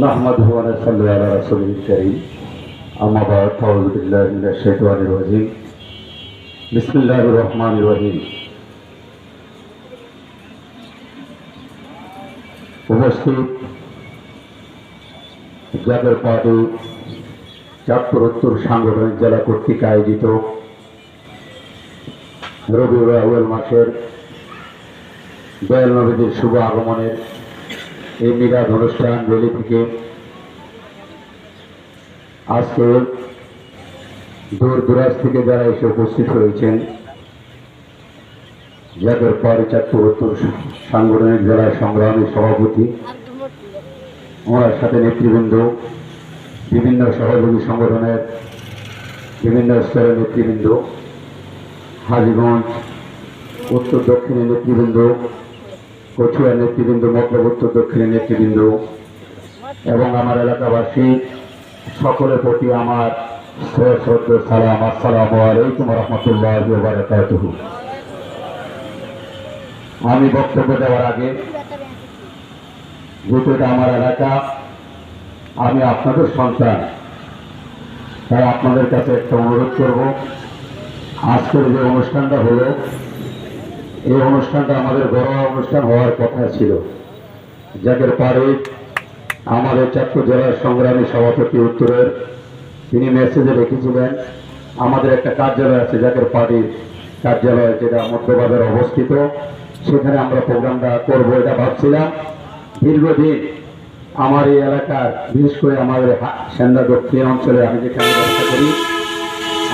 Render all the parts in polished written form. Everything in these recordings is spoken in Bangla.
نحمده ونصلي على رسوله الكريم أما بعد فأعوذ بالله من الشيطان الرجيم بسم الله الرحمن الرحيم উপস্থিত জাতীয় পার্টি চাঁদপুর উত্তর সাংগঠনিক জেলা কর্তৃক আয়োজিত রবিউল আউয়াল মাসের দয়াল নবীদের শুভ আগমনের এই মিলাদ অনুষ্ঠান রেলি থেকে আজকে দূর দূরাজ থেকে যারা এসে উপস্থিত হয়েছেন যাদের পরে চাঁদপুর উত্তর সাংগঠনিক জেলার সংগ্রামী সভাপতি, ওনার সাথে নেতৃবৃন্দ, বিভিন্ন সহযোগী সংগঠনের বিভিন্ন স্তরের নেতৃবৃন্দ, হাজীগঞ্জ উত্তর দক্ষিণের নেতৃবৃন্দ, কচুয়ার নেতৃবৃন্দ, মতলব উত্তর দক্ষিণের নেতৃবৃন্দ এবং আমার এলাকাবাসী সকলের প্রতি আমার শ্রদ্ধা সালাম। আসসালামু আলাইকুম রহমতুল্লাহি ওয়া বারাকাতুহু। আমি বক্তব্য দেওয়ার আগে, যেহেতু এটা আমার এলাকা, আমি আপনাদের সন্তান, তাই আপনাদের কাছে একটা অনুরোধ করব। আজকের যে অনুষ্ঠানটা হলো, এই অনুষ্ঠানটা আমাদের ঘরোয়া অনুষ্ঠান হওয়ার কথা ছিল। যাদের পারে আমাদের চাঁদপুর জেলার সংগ্রামী সভাপতি উত্তরের তিনি মেসেজে রেখেছিলেন আমাদের একটা কার্যালয় আছে, জাকের পার্টির কার্যালয়, যেটা মধ্যবাজারে অবস্থিত, সেখানে আমরা প্রোগ্রামটা করবো এটা ভাবছিলাম। দীর্ঘদিন আমার এই এলাকার, বিশেষ করে আমাদের সেন্দা দক্ষিণ অঞ্চলে আমি যেখানে ব্যবসা করি,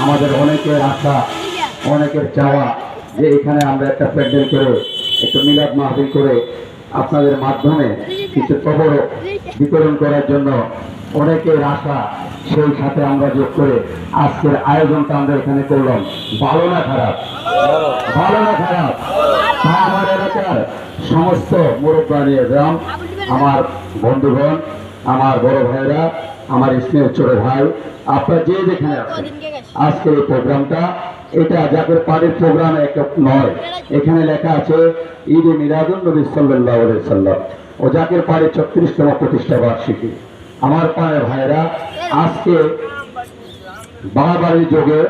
আমাদের অনেকের আশা, অনেকের চাওয়া যে এখানে আমরা একটা প্যান্ডেল করে, একটু মিলাদ মাহফিল করে আপনাদের মাধ্যমে কিছু খবর বিতরণ করার জন্য অনেকের আশা, সেই সাথে আমরা যোগ করে আজকের আয়োজনটা আমরা এখানে করলাম। ভালো না খারাপ? ভালো না খারাপ? তা আমার এলাকার সমস্ত মুরব্বানি গ্রাম, আমার বন্ধুগণ, আমার বড় ভাইরা, আমার স্নেহ ছোট ভাই, আপনারা যে যেখানে আছেন, আজকের এই প্রোগ্রামটা এটা জাকের পার্টির প্রোগ্রাম এক নয়। এখানে লেখা আছে ঈদে মিলাদুন নবী সাল্লাল্লাহু আলাইহি সাল্লাম ও জাকের পার্টির ৩৬তম প্রতিষ্ঠা বার্ষিকী। আমার পায়ের ভাইরা, আজকে বাড়াবাড়ির যোগে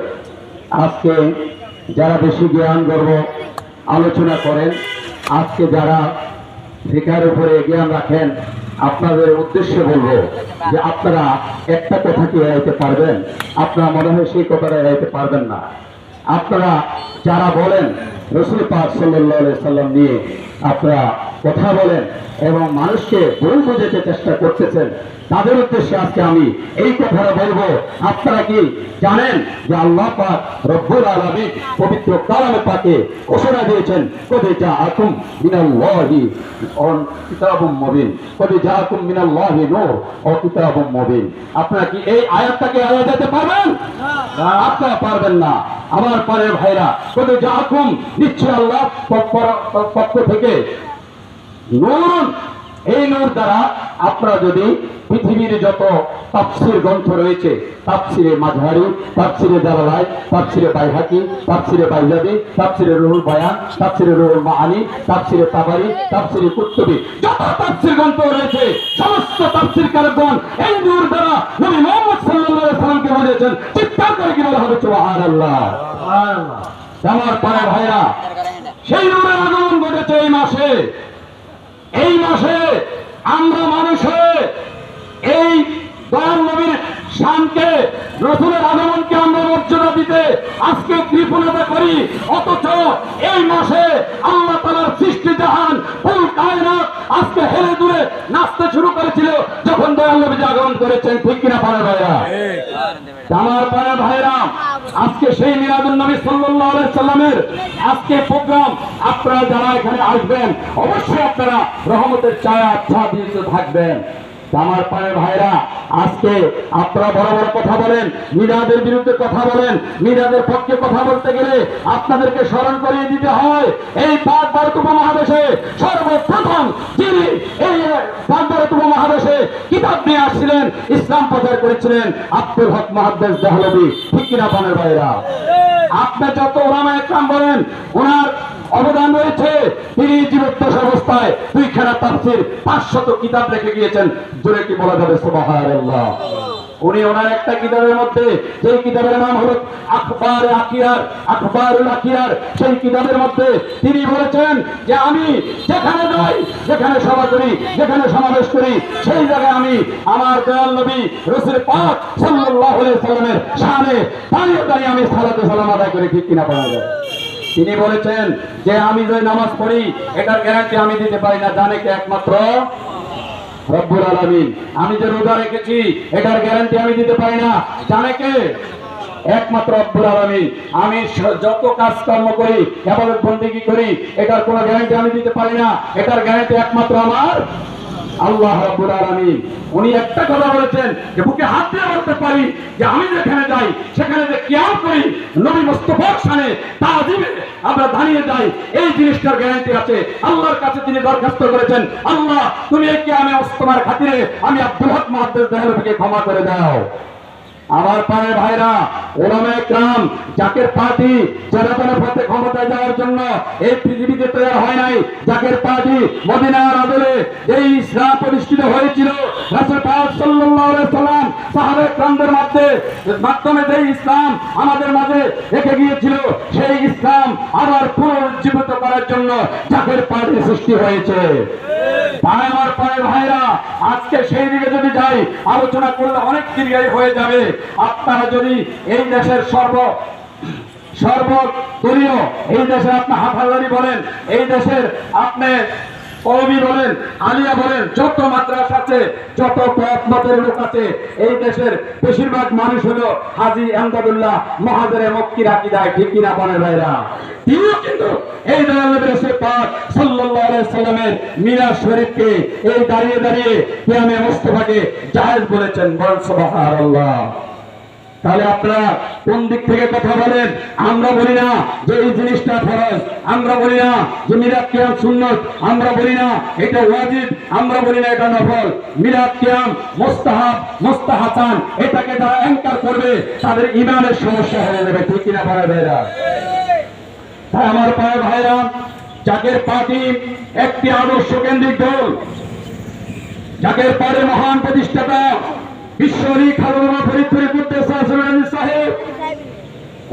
আজকে যারা বেশি জ্ঞান গর্ব আলোচনা করেন, আজকে যারা ফিকার উপরে জ্ঞান রাখেন, আপনাদের উদ্দেশ্যে বলবো যে আপনারা একটা কথা কি এড়াইতে পারবেন? আপনারা মনে হয় সেই কথাটা এড়াইতে পারবেন না। আপনারা যারা বলেন রাসূল পাক সাল্লাল্লাহু আলাইহি সাল্লাম নিয়ে আপনারা কথা বলেন এবং মানুষকে ভুল বোঝাতে চেষ্টা করতেছেন, তাদের উদ্দেশ্যে আজকে আমি এই কথাটা বলবো। আপনারা কি জানেন যে আল্লাহ পাক রব্বুল আলামিন পবিত্র কালামে পাকে ঘোষণা দিয়েছেন, কদ জাআকুম মিনাল্লাহি কিতাবুম মুবিন, কদ জাআকুম মিনাল্লাহি নূর ও কিতাবুম মুবিন। আপনারা কি এই আয়াতটাকে এড়িয়ে যেতে পারবেন? না, আপনারা পারবেন না। আমার পরের ভাইরা, কদ জাআকুম, নিশ্চয় আল্লাহ পক্ষ থেকে নূর, এই নূর দ্বারা আপনারা যদি পৃথিবীর যত তাফসীর গ্রন্থ রয়েছে, তাফসীরে মাযহারি, তাফসীরে জালালাইন, তাফসীরে বাইহাকি, তাফসীরে বাইজাদি, তাফসীরে রুহুল বায়ান, তাফসীরে রুহুল মাআনি, তাফসীরে তাবারি, তাফসীরে কুতুবি, যত তাফসীর গ্রন্থ রয়েছে, সমস্ত তাফসীরকারগণ এই নূর দ্বারা নবী মুহাম্মদ সাল্লাল্লাহু আলাইহি ওয়াসাল্লামকে বুঝিয়েছেন। চিৎকার করে কি বলা হবে? সুবহানাল্লাহ। সুবহানাল্লাহ। আমার পাড়া ভাইরা, সেই নূরের আগমন ঘটেছে এই মাসে। এই মাসে আমরা মানুষে এই দয়াল নবীর শানকে, রাসূলের আগমনকে আমরা মর্যাদা দিতে আজকে কৃপণতা করি, অথচ এই মাসে আল্লাহ তাআলার সৃষ্টি জাহান, ফুল কায়নাত আজকে হেলে দুলে নাচতে শুরু করেছিল যখন দয়াল নবী আগমন করেছেন। ঠিক কিনা পাড়া ভাইরা? আমার পাড়া ভাইরা, আজকে সেই মিলাদুন নবী সাল্লাল্লাহু আলাইহি সাল্লামের আজকে প্রোগ্রাম, আপনারা যারা এখানে আসবেন অবশ্যই আপনারা রহমতের ছায়া আচ্ছাদিত থাকবেন। আমার পায়ে ভাইরা, আজকে আপনারা বড় বড় কথা বলেন, মিলাদের বিরুদ্ধে কথা বলেন, মিলাদের পক্ষে কথা বলতে গেলে আপনাদেরকে স্মরণ করিয়ে দিতে হয় এই পাক ভারত উপমহাদেশে সর্বপ্রথম যিনি এই পাক ভারত উপমহাদেশে কিতাব নিয়ে আসছিলেন, ইসলাম প্রচার করেছিলেন, আব্দুল হক মুহাদ্দিস দেহলভী। ঠিক কিনা পানের ভাইরা? আপনি যত ওলামা একরাম বলেন, ওনার অবদান রয়েছে, তিনি জীবত্ব মাথায় 2খানা তাফসীর 500 কিতাব রেখে গিয়েছেন। জোরে কি বলা যাবে সুবহানাল্লাহ। উনি ওনার একটা কিতাবের মধ্যে, সেই কিতাবের নাম হলো আখবারুল আখিয়ার, সেই কিতাবের মধ্যে তিনি বলেছেন যে আমি যেখানে যাই, যেখানে সভা করি, যেখানে সমাবেশ করি, সেই জায়গায় আমি আমার দয়াল নবী রাসূল পাক সাল্লাল্লাহু আলাইহি সাল্লামের শানে দাঁড়িয়ে দাঁড়িয়ে আমি সালাতু সালাম আদায় করি। ঠিক কিনা বলা যায়? তিনি বলেছেন যে আমি যে নামাজ পড়ি এটার গ্যারান্টি আমি দিতে পারি না, জানে কে? একমাত্র রব্বুল আলামিন। আমি যে রোজা রেখেছি এটার গ্যারান্টি আমি দিতে পারি না, জানে কে? একমাত্র রব্বুল আলামিন। আমি যত কাজ কর্ম করি, ইবাদত বন্দেগী করি, এটার কোনো গ্যারান্টি আমি দিতে পারি না, এটার গ্যারান্টি একমাত্র আমার আল্লাহ রাব্বুল আলামিন। উনি একটা কথা বলেছেন যে বুকে হাত দিয়ে বলতে পারি যে আমি যেখানে যাই সেখানে যে কিয়াম করি, নবী মুস্তাফার শানে তাজিমে আমরা দাঁড়িয়ে যাই, এই জিনিসটার গ্যারান্টি আছে। আল্লাহর কাছে তিনি দরখাস্ত করেছেন, আল্লাহ তুমি এই কিয়ামে ওস্তমার খাতিরে আমি আব্দুল হক মুহাদ্দিস দেহলভিকে ক্ষমা করে দাও। আমার পাড়ার ভাইরা, ওলামায়ে কেরাম, জাকের পার্টি জনগণের পথে ক্ষমতায় যাওয়ার জন্য এই পৃথিবীতে তৈরি হয় নাই। জাকের পার্টি মদিনার আদলে এই ইসলাম প্রতিষ্ঠিত হয়েছিল, রাসূল পাক সাল্লাল্লাহু আলাইহি সাল্লাম সাহাবায়ে কেরামদের মাধ্যমে যে ইসলাম আমাদের মাঝে রেখে গিয়েছিল, সেই ইসলাম আবার পুনরুজ্জীবিত করার জন্য জাকের পার্টির সৃষ্টি হয়েছে। তাই আমার পাড়ার ভাইরা, আজকে সেই দিকে যদি যাই, আলোচনা করলে অনেক দীর্ঘায়ী হয়ে যাবে। আপনারা যদি এই দেশের সর্বদলীয়, এই দেশে আপনি হাফাজারি বলেন, এই দেশের আপনি কওমি বলেন, আলিয়া বলেন, যত মাদ্রাসা আছে, যত মতের লোক আছে, এই দেশের বেশিরভাগ মানুষ হলো হাজী আমদাদুল্লাহ মহাজেরে মক্কির আকীদায়। ঠিক কিনা বলেন ভাইরা? তিনিও কিন্তু এই দয়াল নবী রাসূল পাক সাল্লাল্লাহু আলাইহি সাল্লামের মিলাদ শরীফকে এই দাঁড়িয়ে দাঁড়িয়ে কিয়ামে মুস্তাফাকে জায়েজ বলেছেন। বল সুবহানাল্লাহ। তাহলে আপনারা কোন দিক থেকে কথা বলেন? আমরা বলি না যে এই জিনিসটা ফরজ, আমরা বলি না যে মিলাদ কিয়াম সুন্নাত, আমরা বলি না এটা ওয়াজিব, আমরা বলি না এটা নফল। মিলাদ কিয়াম মুস্তাহাব, মুস্তাহাসান, এটাকে যারা ইনকার করবে তাদের ঈমানের সমস্যা হয়ে যাবে। ঠিক কিনা ভাইরা? তাই আমার পাড়ার ভাইরা, জাকের পার্টি একটি আদর্শ কেন্দ্রিক দল। জাকের পার্টির মহান প্রতিষ্ঠাতা বিশ্বরী খালেদা ফরিদপুরি কুদ্দুস সাহেব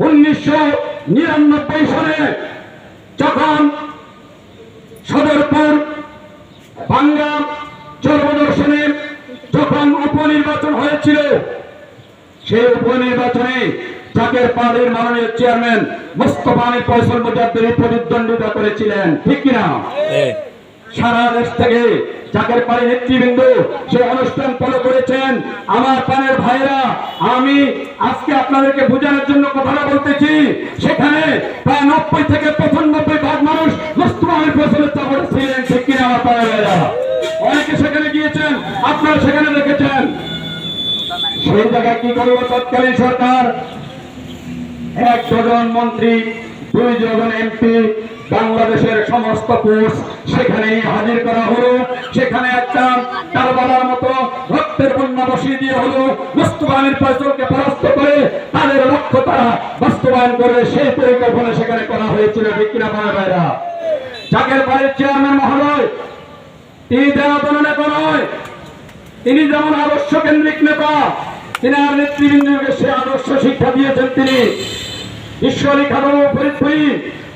1999 সালে যখন সদরপুর বাংলা চর্বদর্শনে যখন উপনির্বাচন হয়েছিল, সেই উপনির্বাচনে জাকের পার্টির মাননীয় চেয়ারম্যান মোস্তফা আলী ফয়সাল মুজাদ্দিদি প্রতিদ্বন্দ্বিতা করেছিলেন। ঠিক কিনা? সারা দেশ থেকে জাকের পার্টির নেতৃবৃন্দ সেই অনুষ্ঠান ফলো করেছেন। আমার পানের ভাইরা, আমি আজকে আপনাদেরকে বোঝানোর জন্য কথাটা বলতেছি, সেখানে প্রায় 90 থেকে 95% মানুষ মোস্তফা আলী ফয়সালের চাপড়ে ছিলেন। ঠিক কিনা আমার পানের ভাইরা? অনেকে সেখানে গিয়েছেন, আপনারা সেখানে দেখেছেন। সেই জায়গায় কি করল তৎকালীন সরকার? 1 ডজন মন্ত্রী, 2 জন এমপি, বাংলাদেশের সমস্ত ফোর্স সেখানে হাজির করা হলো। সেখানে একটা কারবালার মতো রক্তের বন্যা বসিয়ে দিয়ে হলো। মোস্তফা আলী ফয়সালকে পরাস্ত করে তাদের লক্ষ্য তারা বাস্তবায়ন করে সেই পরিকল্পনা সেখানে করা হয়েছিল। ঠিক কিনা ভাইরা? জাকের পার্টির চেয়ারম্যান মহোদয়, তিনি দেওয়া নেতা নয়, তিনি যেমন আদর্শ কেন্দ্রিক নেতা, তিনি আর নেতৃবৃন্দকে সে আদর্শ শিক্ষা দিয়েছেন। তিনি ঈশ্বরী খালেদা ফরিদপুরি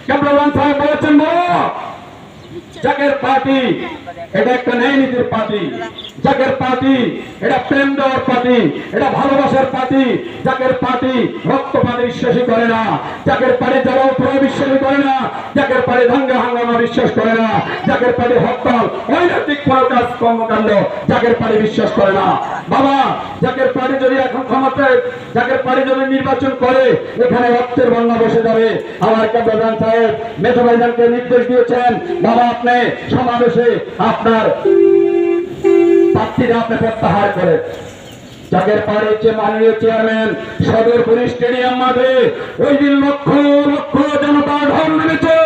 কেবলান সাহেব বলেছেন, জাকের পার্টি এটা একটা ন্যায় নীতির পার্টি, জাকের পার্টি এটা প্রেম দেওয়ার পার্টি, এটা ভালোবাসার পার্টি। জাকের পার্টি রক্তপাতে বিশ্বাসী করে না, জাকের পার্টি জলাও প্রয় বিশ্বাসী করে না, জাকের পার্টি দাঙ্গা হাঙ্গামা বিশ্বাস করে না, জাকের পার্টি হরতাল অনৈতিক কাজ কর্মকাণ্ড জাকের পার্টি বিশ্বাস করে না। বাবা, জাকের পার্টি যদি এখন ক্ষমতায়, জাকের পার্টি যদি নির্বাচন করে, এখানে রক্তের বন্যা বসে যাবে। আমার কেবলান সাহেব মেজো ভাইজানকে নির্দেশ দিয়েছেন, বাবা আপনি সমাবেশে আপনার প্রার্থীরা আপনি প্রত্যাহার করেন। জাকের পার্টির যে মাননীয় চেয়ারম্যান সদরপুর স্টেডিয়াম মাঠে ওই দিন লক্ষ লক্ষ জনতা ঢল নেমেছে।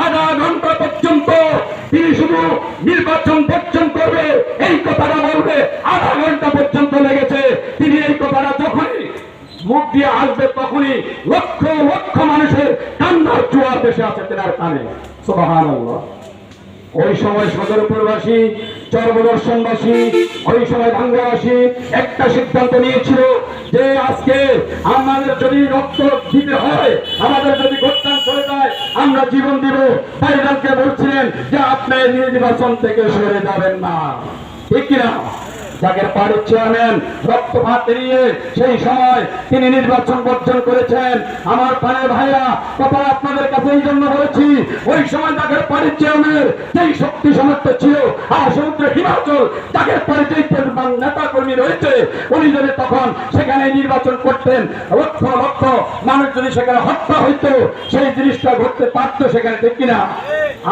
আধা ঘন্টা পর্যন্ত তিনি শুধু নির্বাচন বর্জন করবে এই কথাটা বলবে, আধা ঘন্টা পর্যন্ত লেগেছে। তিনি এই কথাটা যখনই মুখ দিয়ে আসবে তখনই লক্ষ লক্ষ মানুষের কান্নার জোয়ার দেশে আছে তেনার কানে। সুবহানাল্লাহ। ওই সময় সদরপুরবাসী, চরবদর্শনবাসী, ওই সময় ভাঙ্গাবাসী একটা সিদ্ধান্ত নিয়েছিল যে আজকে আমাদের যদি রক্ত দিতে হয়, আমাদের যদি ভোটদান চলে যায়, আমরা জীবন দিব। ভাইরালকে বলছিলেন যে আপনি নির্বাচন থেকে সরে যাবেন না, ঠিক কিনা? জাকের পাড়ির চেয়ারম্যান রক্তপাত এড়িয়ে সেই সময় তিনি নির্বাচন বর্জন করেছেন। আমার প্রাণের ভাইরা, কথা আপনাদের কাছে এই জন্য বলেছি, ওই সময় জাকের পাড়ির চেয়ারম্যান যেই শক্তি সামর্থ্য ছিল, আর সমুদ্র হিমাচল জাকের পাড়ি যেই নেতা কর্মী রয়েছে, উনি যদি তখন সেখানে নির্বাচন করতেন, লক্ষ লক্ষ মানুষ যদি সেখানে হত্যা হইতো, সেই জিনিসটা ঘটতে পারত সেখানে, ঠিক কিনা?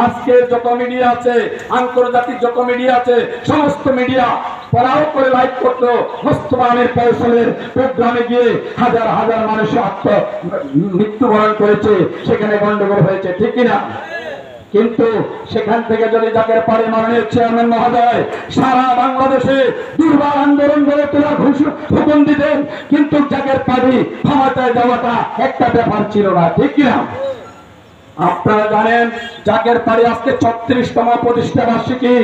আজকে যত মিডিয়া আছে, আন্তর্জাতিক যত মিডিয়া আছে, সমস্ত মিডিয়া পড়াও করে লাইভ করতো মোস্তফা আমির ফয়সালের প্রোগ্রামে গিয়ে হাজার হাজার মানুষ মৃত্যুবরণ করেছে, সেখানে গন্ডগোল হয়েছে, ঠিক কিনা? কিন্তু সেখান থেকে যদি জাকের পাড়ি মাননীয় চেয়ারম্যান মহোদয় সারা বাংলাদেশে দুর্বার আন্দোলন গড়ে তোলা হুকুম দিতেন, কিন্তু জাকের পাড়ি ক্ষমতায় যাওয়াটা একটা ব্যাপার ছিল না, ঠিক কিনা? আপনারা জানেন জাকের পাড়ি আজকে 36তম প্রতিষ্ঠা বার্ষিকী।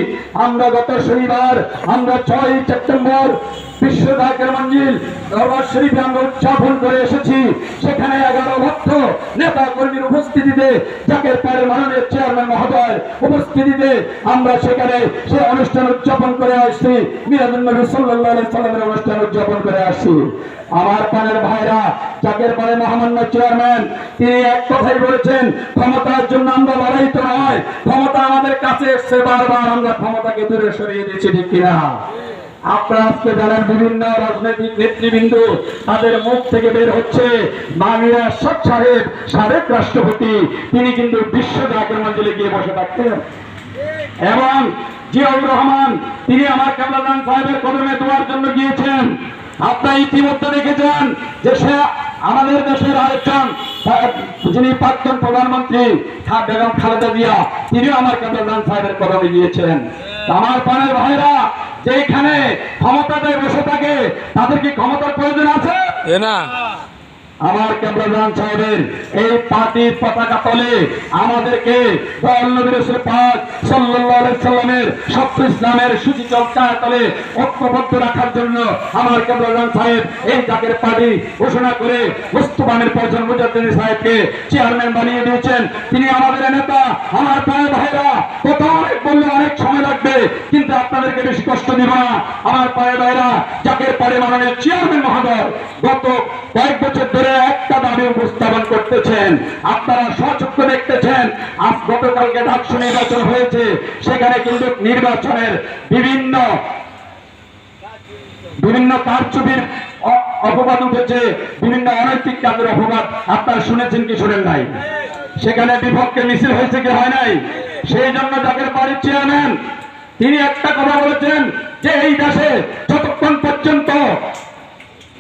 আমরা গত শনিবার, আমরা 6 সেপ্টেম্বর বিশ্ব জাকের মঞ্জিল দরবার শরীফে আমরা উদযাপন করে এসেছি। সেখানে 11 লক্ষ নেতা কর্মীর উপস্থিতিতে জাকের পাড়ির মাননীয় চেয়ারম্যান মহোদয় উপস্থিতিতে আমরা সেখানে সে অনুষ্ঠান উদযাপন করে আসছি, মিলাদুন নবী সাল্লাল্লাহু আলাইহি সাল্লামের অনুষ্ঠান উদযাপন করে আসছি। আমার প্রাণের ভাইরা, জাকের পাড়ি মহামান্য চেয়ারম্যান তিনি এক কথাই বলেছেন, ক্ষমতার জন্য আমরা লড়াই তো নয়, ক্ষমতা আমাদের কাছে এসছে, বারবার আমরা ক্ষমতাকে দূরে সরিয়ে দিয়েছি, ঠিক কিনা? আপনারা আজকে জানেন বিভিন্ন রাজনৈতিক নেতৃবৃন্দ তাদের মুখ থেকে বের হচ্ছে মামিরা শখ সাহেব, সাবেক রাষ্ট্রপতি, তিনি কিন্তু বিশ্ব জাকের মঞ্জিলে গিয়ে বসে থাকতেন, এবং জিয়াউর রহমান তিনি আমার কামরান সাহেবের কদমে দোয়ার জন্য গিয়েছেন। আপনারা ইতিমধ্যে দেখেছেন যে সে আমাদের দেশের আরেকজন যিনি প্রাক্তন প্রধানমন্ত্রী বেগম খালেদা জিয়া, তিনিও আমার কামরান সাহেবের কদমে গিয়েছেন। আমার প্রাণের ভাইরা, যেখানে ক্ষমতাতে বসে থাকে তাদের কি ক্ষমতার প্রয়োজন আছে? না। আমার কামরান সাহেবের এই পার্টির পতাকা তলে আমাদেরকে নবী রাসূল পাক সাল্লাল্লাহু আলাইহি সাল্লামের সত্য ইসলামের সুচিচল তলে ঐক্যবদ্ধ রাখার জন্য আমার কামরান সাহেব এই জাকের পার্টি ঘোষণা করে মুস্তফা আমির ফয়সাল মুজাদ্দিদি সাহেবকে চেয়ারম্যান বানিয়ে দিয়েছেন। তিনি আমাদের নেতা। আমার প্রায় ভাইরা, কথা অনেক বললে অনেক সময় লাগবে, কিন্তু আপনাদেরকে বেশি কষ্ট দিব না। আমার প্রায় ভাইরা, জাকের পার্টি মাননীয় চেয়ারম্যান মহোদয় গত কয়েক বছর ধরে একটা দাবি উপস্থাপন করতেছেন, আপনারা সচক্ষে দেখতেছেন। আজ গতকালকে ডাকসু নির্বাচন হয়েছে, সেখানে কিন্তু নির্বাচনের বিভিন্ন কারচুপির অপবাদ উঠেছে, বিভিন্ন অনৈতিক কাজের অপবাদ আপনারা শুনেছেন কি শুনেন নাই? সেখানে বিপক্ষে মিছিল হয়েছে কি হয় নাই? সেই জন্য জাকের পাড়ির চেয়ারম্যান তিনি একটা কথা বলেছেন যে এই দেশে যতক্ষণ পর্যন্ত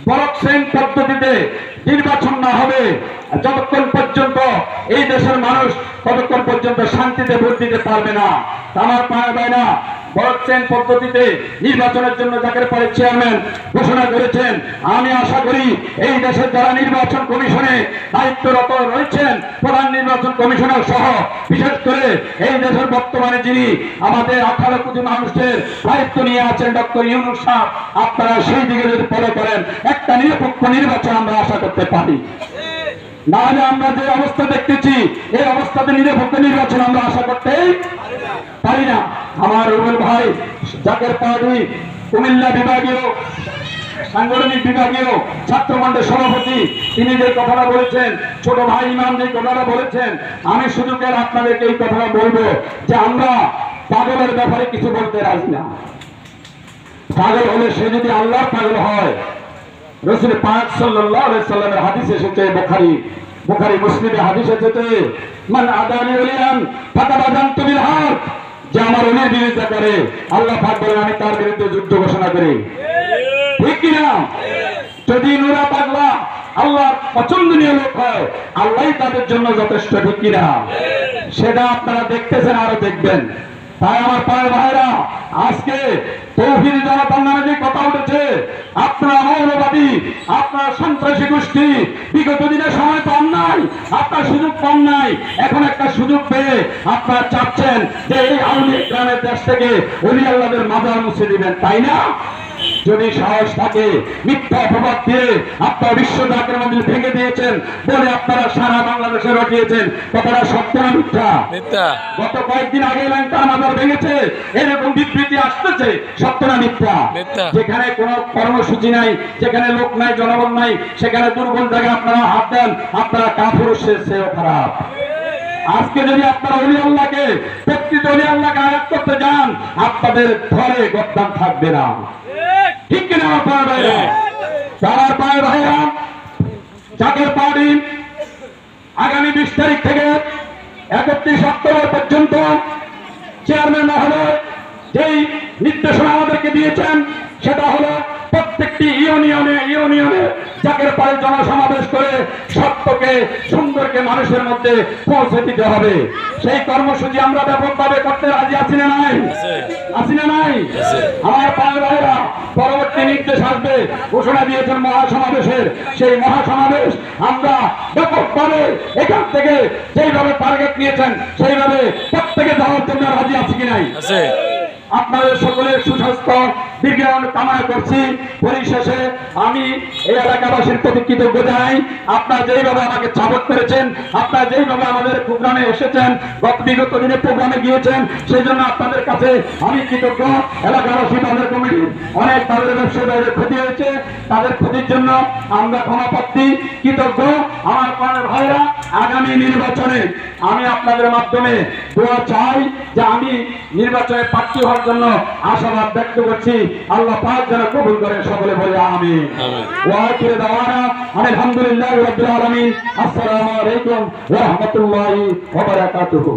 ব্লক শ্রেণী পদ্ধতিতে নির্বাচন না হবে, যতক্ষণ পর্যন্ত এই দেশের মানুষ ততক্ষণ পর্যন্ত শান্তিতে ভোট দিতে পারবে না। আমার পায়ে ভাই না, ব্লক শ্রেণী পদ্ধতিতে নির্বাচনের জন্য জাকের পাড়ির চেয়ারম্যান ঘোষণা করেছেন। আমি আশা করি এই দেশের যারা নির্বাচন কমিশনে দায়িত্বরত রয়েছেন, প্রধান নির্বাচন কমিশনার সহ, বিশেষ করে এই দেশের বর্তমানে যিনি আমাদের 18 কোটি মানুষের দায়িত্ব নিয়ে আছেন ডক্টর ইউনূস সাহেব, আপনারা সেই দিকে যদি ফলো করেন একটা নিরপেক্ষ নির্বাচন আমরা আশা করতে পারি। না হলে আমরা যে অবস্থা দেখতেছি, এই অবস্থাতে নিরপেক্ষ নির্বাচন আমরা আশা করতে পারি না। আমার রুবেল ভাই জাকের পাড়ি কুমিল্লা বিভাগীয় সাংগঠনিক বিভাগীয় ছাত্র মণ্ডলের সভাপতি, তিনি যে কথাটা বলেছেন, ছোট ভাই ইমাম যে কথাটা বলেছেন, আমি শুধু কেন আপনাদেরকে এই কথাটা বলবো যে আমরা পাগলের ব্যাপারে কিছু বলতে রাজি না। পাগল হলে সে যদি আল্লাহর পাগল হয়, রাসূল পাক সাল্লাল্লাহু আলাইহি সাল্লামের হাদিস এসেছে, বুখারী মুসলিমে হাদিস এসেছে, মান আদানি ওলিয়ান ফাকাদ আযানতু বিল হারব, যে আমার ওলির বিরোধিতা করে আল্লাহ পাক বলেন আমি তার বিরুদ্ধে যুদ্ধ ঘোষণা করি, ঠিক কি না? যদি নুরা পাগলা আল্লাহর পছন্দনীয় লোক হয়, আল্লাহই তাদের জন্য যথেষ্ট, ঠিক কি না? সেটা আপনারা দেখতেছেন, আরো দেখবেন। তাই আমার পায়ের ভাইরা, আজকে তৌহিদি জনতার নামে যে কথা উঠেছে, আপনারা মৌলবাদী, আপনারা সন্ত্রাসী গোষ্ঠী, বিগত দিনের সময় তো অন্যায়, আপনার সুযোগ কম নাই, এখন একটা সুযোগ পেয়ে আপনারা চাচ্ছেন যে এই আউলিয়া গ্রামের দেশ থেকে অলি আল্লাহদের মাজার মুছে দিবেন, তাই না? যদি সাহস থাকে, মিথ্যা অপবাদ দিয়ে আপনারা বিশ্ব জাকের মন্দির ভেঙে দিয়েছেন বলে আপনারা সারা বাংলাদেশে রটিয়েছেন, কথাটা সত্য না মিথ্যা? গত কয়েকদিন আগে ল্যাংটার মাজার ভেঙেছে, এরকম বিবৃতি আসতেছে, সত্য না মিথ্যা? যেখানে কোনো কর্মসূচি নাই, যেখানে লোক নাই, জনগণ নাই, সেখানে দুর্বল জায়গায় আপনারা হাত দেন, আপনারা কাপুরুষের চেয়েও খারাপ। আজকে যদি আপনারা অলি আল্লাহকে, প্রকৃত অলি আল্লাহকে আয়াত করতে যান, আপনাদের ঘরে গদ্দান থাকবে না, ঠিক কিনা আমার পায়ের ভাইরা? তার পায়ের ভাইরা, জাকের পার্টি আগামী 20 তারিখ থেকে 31 অক্টোবর পর্যন্ত চেয়ারম্যান মহোদয় যেই নির্দেশনা আমাদেরকে দিয়েছেন, সেটা হলো প্রত্যেকটি ইউনিয়নে জাকের পাড়ে জনসমাবেশ করে সত্যকে, সুন্দরকে মানুষের মধ্যে পৌঁছে দিতে হবে। সেই কর্মসূচি আমরা ব্যাপকভাবে করতে রাজি আছি না নাই? আছি না নাই? আমার পায়ের ভাইরা, পরবর্তী নির্দেশ আসবে, ঘোষণা দিয়েছেন মহাসমাবেশের। সেই মহাসমাবেশ আমরা ব্যাপকভাবে এখান থেকে যেইভাবে টার্গেট নিয়েছেন সেইভাবে প্রত্যেকে যাওয়ার জন্য রাজি আছি কি নাই? আপনাদের সকলের সুস্বাস্থ্য দীর্ঘায়ু কামনা করছি। পরিশেষে আমি এই এলাকাবাসীর প্রতি কৃতজ্ঞ জানাই। আপনারা যেইভাবে আমাকে সাপোর্ট করেছেন, আপনারা যেইভাবে আমাদের প্রোগ্রামে এসেছেন, বিগত দিনে প্রোগ্রামে গিয়েছেন, সেই জন্য আপনাদের কাছে আমি কৃতজ্ঞ। এলাকাবাসী, তাদের কমিটি, অনেক তাদের ব্যবসায়ীদের ক্ষতি হয়েছে, তাদের ক্ষতির জন্য আমরা ক্ষমাপ্রার্থী, কৃতজ্ঞ। আমার প্রাণের ভাইরা, আগামী নির্বাচনে আমি আপনাদের মাধ্যমে দোয়া চাই যে আমি নির্বাচনে প্রার্থী হওয়ার জন্য আশাবাদ ব্যক্ত করছি। আল্লাহ পাক যেন কবুল করেন, সকলে বলে আমিন। ওয়া আখিরু দাওয়ানা আলহামদুলিল্লাহি রাব্বিল আলামিন। আসসালামু আলাইকুম ওয়া রাহমাতুল্লাহি ওয়া বারাকাতুহু।